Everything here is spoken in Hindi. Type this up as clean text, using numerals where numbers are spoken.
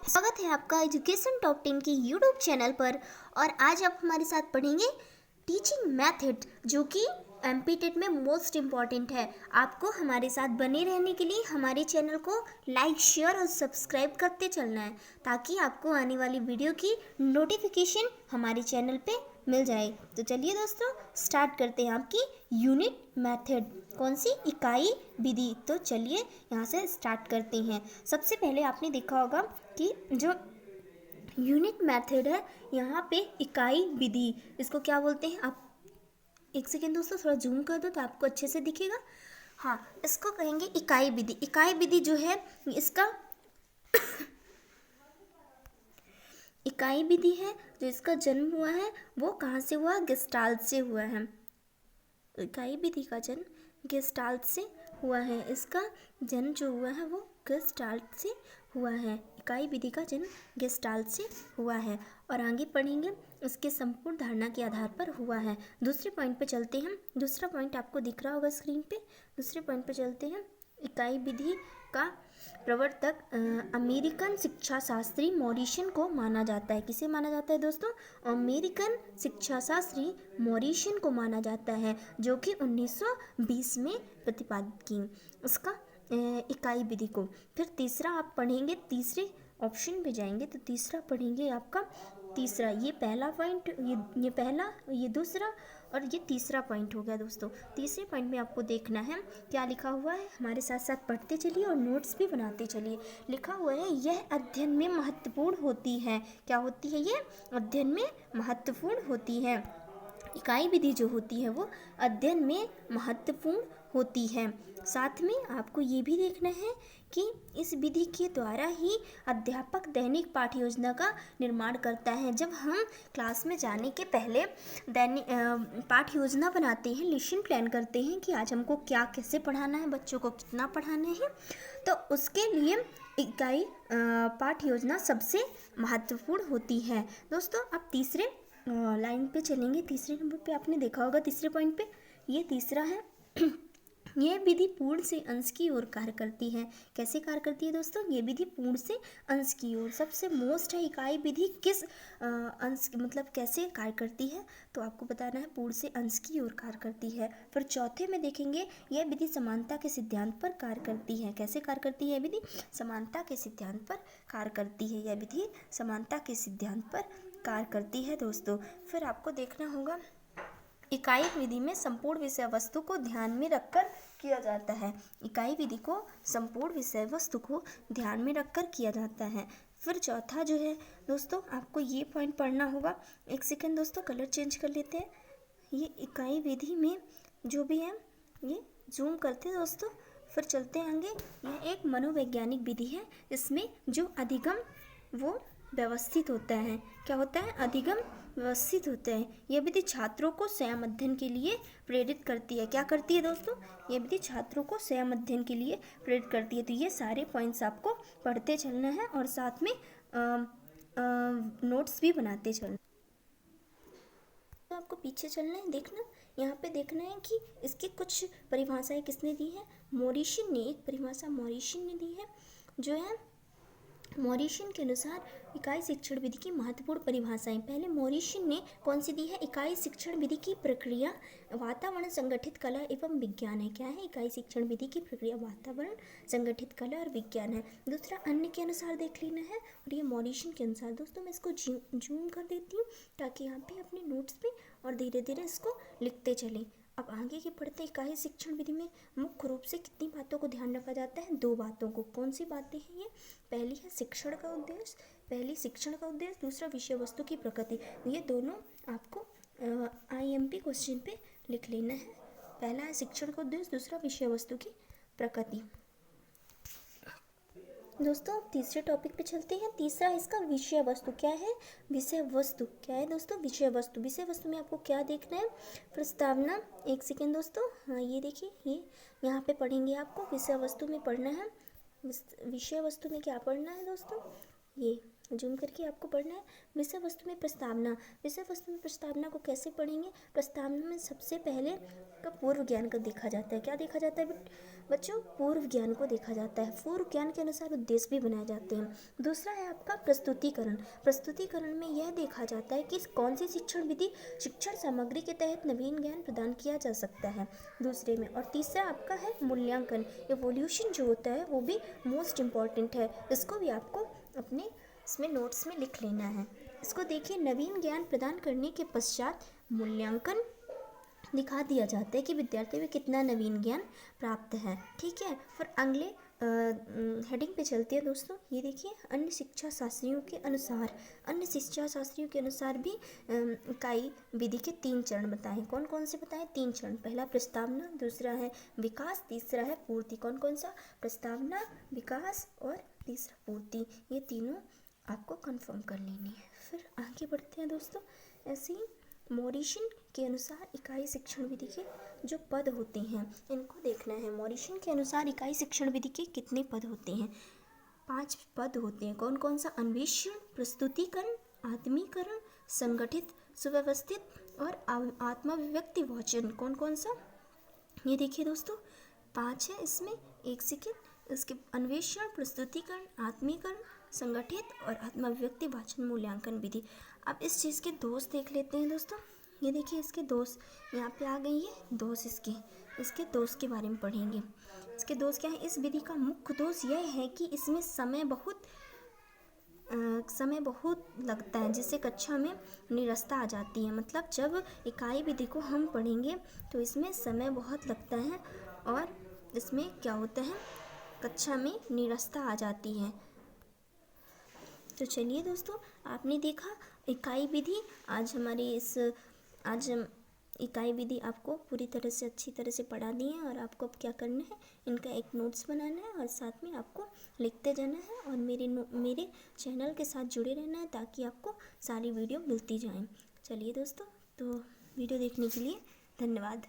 स्वागत है आपका एजुकेशन टॉप 10 के यूट्यूब चैनल पर। और आज आप हमारे साथ पढ़ेंगे टीचिंग मेथड, जो कि एमपीटेट में मोस्ट इम्पॉर्टेंट है। आपको हमारे साथ बने रहने के लिए हमारे चैनल को लाइक, शेयर और सब्सक्राइब करते चलना है, ताकि आपको आने वाली वीडियो की नोटिफिकेशन हमारे चैनल पे मिल जाए। तो चलिए दोस्तों, स्टार्ट करते हैं आपकी यूनिट मेथड, कौन सी इकाई विधि। तो चलिए यहाँ से स्टार्ट करते हैं। सबसे पहले आपने देखा होगा कि जो यूनिट मेथड है, यहाँ पे इकाई विधि, इसको क्या बोलते हैं। आप एक सेकेंड दोस्तों, थोड़ा जूम कर दो तो आपको अच्छे से दिखेगा। हाँ, इसको कहेंगे इकाई विधि। इकाई विधि जो है इसका इकाई विधि है, जो इसका जन्म हुआ है वो कहाँ से हुआ? गेस्टाल्ट से हुआ है। इकाई विधि का जन्म गेस्टाल्ट से हुआ है। इसका जन्म जो हुआ है वो गेस्टाल्ट से हुआ है। इकाई विधि का जन्म गेस्टाल्ट से हुआ है। और आगे पढ़ेंगे, इसके संपूर्ण धारणा के आधार पर हुआ है। दूसरे पॉइंट पे चलते हैं। दूसरा पॉइंट आपको दिख रहा होगा स्क्रीन पे। दूसरे पॉइंट पे चलते हैं। इकाई विधि का प्रवर्तक अमेरिकन शिक्षा शास्त्री मॉरिसन को माना जाता है। किसे माना जाता है दोस्तों? अमेरिकन शिक्षा शास्त्री मॉरिसन को माना जाता है, जो कि 1920 में प्रतिपादित की उसका इकाई विधि को। फिर तीसरा आप पढ़ेंगे, तीसरे ऑप्शन पे जाएंगे तो तीसरा पढ़ेंगे आपका तीसरा। ये पहला पॉइंट, ये पहला, ये दूसरा और ये तीसरा पॉइंट हो गया दोस्तों। तीसरे पॉइंट में आपको देखना है क्या लिखा हुआ है। हमारे साथ साथ पढ़ते चलिए और नोट्स भी बनाते चलिए। लिखा हुआ है, यह अध्ययन में महत्वपूर्ण होती है। क्या होती है? ये अध्ययन में महत्वपूर्ण होती है। इकाई विधि जो होती है वो अध्ययन में महत्वपूर्ण होती है। साथ में आपको ये भी देखना है कि इस विधि के द्वारा ही अध्यापक दैनिक पाठ्य योजना का निर्माण करता है। जब हम क्लास में जाने के पहले दैनिक पाठ्य योजना बनाते हैं, लेसन प्लान करते हैं कि आज हमको क्या कैसे पढ़ाना है, बच्चों को कितना पढ़ाना है, तो उसके लिए इकाई पाठ्य योजना सबसे महत्वपूर्ण होती है। दोस्तों, आप तीसरे लाइन पे चलेंगे। तीसरे नंबर पे आपने देखा होगा, तीसरे पॉइंट पे ये तीसरा है। यह विधि पूर्ण से अंश की ओर कार्य करती है। कैसे कार्य करती है दोस्तों? ये विधि पूर्ण से अंश की ओर। सबसे मोस्ट है इकाई विधि किस अंश, मतलब कैसे कार्य करती है, तो आपको बताना है पूर्ण से अंश की ओर कार्य करती है। फिर चौथे में देखेंगे, यह विधि समानता के सिद्धांत पर कार्य करती है। कैसे कार्य करती है यह विधि? समानता के सिद्धांत पर कार्य करती है। यह विधि समानता के सिद्धांत पर कार्य करती है दोस्तों। फिर आपको देखना होगा, इकाई विधि में संपूर्ण विषय वस्तु को ध्यान में रखकर किया जाता है। इकाई विधि को संपूर्ण विषय वस्तु को ध्यान में रखकर किया जाता है। फिर चौथा जो है दोस्तों, आपको ये पॉइंट पढ़ना होगा। एक सेकेंड दोस्तों, कलर चेंज कर लेते हैं। ये इकाई विधि में जो भी है ये जूम करते हैं दोस्तों। फिर चलते हैं आगे। यह एक मनोवैज्ञानिक विधि है। इसमें जो अधिगम वो व्यवस्थित होता है। क्या होता है? अधिगम व्यवस्थित होता है। यह विधि छात्रों को स्वयं अध्ययन के लिए प्रेरित करती है। क्या करती है दोस्तों? यह विधि छात्रों को स्वयं अध्ययन के लिए प्रेरित करती है। तो ये सारे पॉइंट्स आपको पढ़ते चलना है और साथ में नोट्स भी बनाते चलना। तो आपको पीछे चलना है, देखना यहाँ पे देखना है कि इसकी कुछ परिभाषाएं किसने दी है। मॉरिसन ने एक परिभाषा मॉरिसन ने दी है, जो है मॉरिसन के अनुसार इकाई शिक्षण विधि की महत्वपूर्ण परिभाषाएं। पहले मॉरिसन ने कौन सी दी है? इकाई शिक्षण विधि की प्रक्रिया वातावरण, संगठित कला एवं विज्ञान है। क्या है? इकाई शिक्षण विधि की प्रक्रिया वातावरण, संगठित कला और विज्ञान है। दूसरा अन्य के अनुसार देख लेना है, और ये मॉरिसन के अनुसार। दोस्तों, मैं इसको जूम कर देती हूँ ताकि आप भी अपने नोट्स पे और धीरे धीरे इसको लिखते चलें। अब आगे के पढ़ते, इकाई शिक्षण विधि में मुख्य रूप से कितनी बातों को ध्यान रखा जाता है? 2 बातों को। कौन सी बातें हैं ये? पहली है शिक्षण का उद्देश्य, पहली शिक्षण का उद्देश्य, दूसरा विषय वस्तु की प्रकृति। ये दोनों आपको IMP क्वेश्चन पे लिख लेना है। पहला है शिक्षण का उद्देश्य, दूसरा विषय वस्तु की प्रकृति। दोस्तों, तीसरे टॉपिक पे चलते हैं। तीसरा इसका विषय वस्तु। क्या है? विषय वस्तु। क्या है दोस्तों? विषय वस्तु। विषय वस्तु में आपको क्या देखना है? प्रस्तावना। एक सेकेंड दोस्तों, हाँ ये देखिए, ये यहाँ पे पढ़ेंगे आपको। विषय वस्तु में पढ़ना है। विषय वस्तु में क्या पढ़ना है दोस्तों? ये जूम करके आपको पढ़ना है। विषय वस्तु में प्रस्तावना। विषय वस्तु में प्रस्तावना को कैसे पढ़ेंगे? प्रस्तावना में सबसे पहले का पूर्व ज्ञान को देखा जाता है। क्या देखा जाता है बच्चों? पूर्व ज्ञान को देखा जाता है। पूर्व ज्ञान के अनुसार उद्देश्य भी बनाए जाते हैं। दूसरा है आपका प्रस्तुतिकरण। प्रस्तुतिकरण में यह देखा जाता है कि कौन सी शिक्षण विधि, शिक्षण सामग्री के तहत नवीन ज्ञान प्रदान किया जा सकता है दूसरे में। और तीसरा आपका है मूल्यांकन। इवोल्यूशन जो होता है वो भी मोस्ट इम्पॉर्टेंट है, इसको भी आपको अपने इसमें नोट्स में लिख लेना है। इसको देखिए, नवीन ज्ञान प्रदान करने के पश्चात मूल्यांकन दिखा दिया जाता है कि विद्यार्थी में कितना नवीन ज्ञान प्राप्त है। ठीक है, फिर अगले हेडिंग पे चलते हैं दोस्तों। ये देखिए, अन्य शिक्षा शास्त्रियों के अनुसार, अन्य शिक्षा शास्त्रियों के अनुसार भी इकाई विधि के 3 चरण बताएं। कौन कौन से बताएं? 3 चरण। पहला प्रस्तावना, दूसरा है विकास, तीसरा है पूर्ति। कौन कौन सा? प्रस्तावना, विकास और तीसरा पूर्ति। ये तीनों आपको कंफर्म कर लेनी है। फिर आगे बढ़ते हैं दोस्तों। ऐसे ही मॉरिशन के अनुसार इकाई शिक्षण विधि के जो पद होते हैं इनको देखना है। मॉरिशन के अनुसार इकाई शिक्षण विधि के कितने पद होते हैं? 5 पद होते हैं। कौन कौन सा? अन्वेषण, प्रस्तुतिकरण, आत्मीकरण, संगठित, सुव्यवस्थित और आत्माभिव्यक्ति वाचन। कौन कौन सा? ये देखिए दोस्तों, 5 है इसमें। एक सेकेंड। इसके अन्वेषण, प्रस्तुतिकरण, आत्मीकरण, संगठित और आत्माभिव्यक्ति वाचन मूल्यांकन विधि। अब इस चीज़ के दोष देख लेते हैं दोस्तों। ये देखिए, इसके दोष यहाँ पे आ गई है। दोष इसके दोष के बारे में पढ़ेंगे। इसके दोष क्या है? इस विधि का मुख्य दोष यह है कि इसमें समय बहुत लगता है, जिससे कक्षा में निरस्ता आ जाती है। मतलब जब इकाई विधि को हम पढ़ेंगे तो इसमें समय बहुत लगता है और इसमें क्या होता है? कक्षा में निरस्ता आ जाती है। तो चलिए दोस्तों, आपने देखा इकाई विधि। आज हम इकाई विधि आपको पूरी तरह से अच्छी तरह से पढ़ा दी है। और आपको अब क्या करना है? इनका एक नोट्स बनाना है और साथ में आपको लिखते जाना है और मेरे चैनल के साथ जुड़े रहना है ताकि आपको सारी वीडियो मिलती जाएं। चलिए दोस्तों, तो वीडियो देखने के लिए धन्यवाद।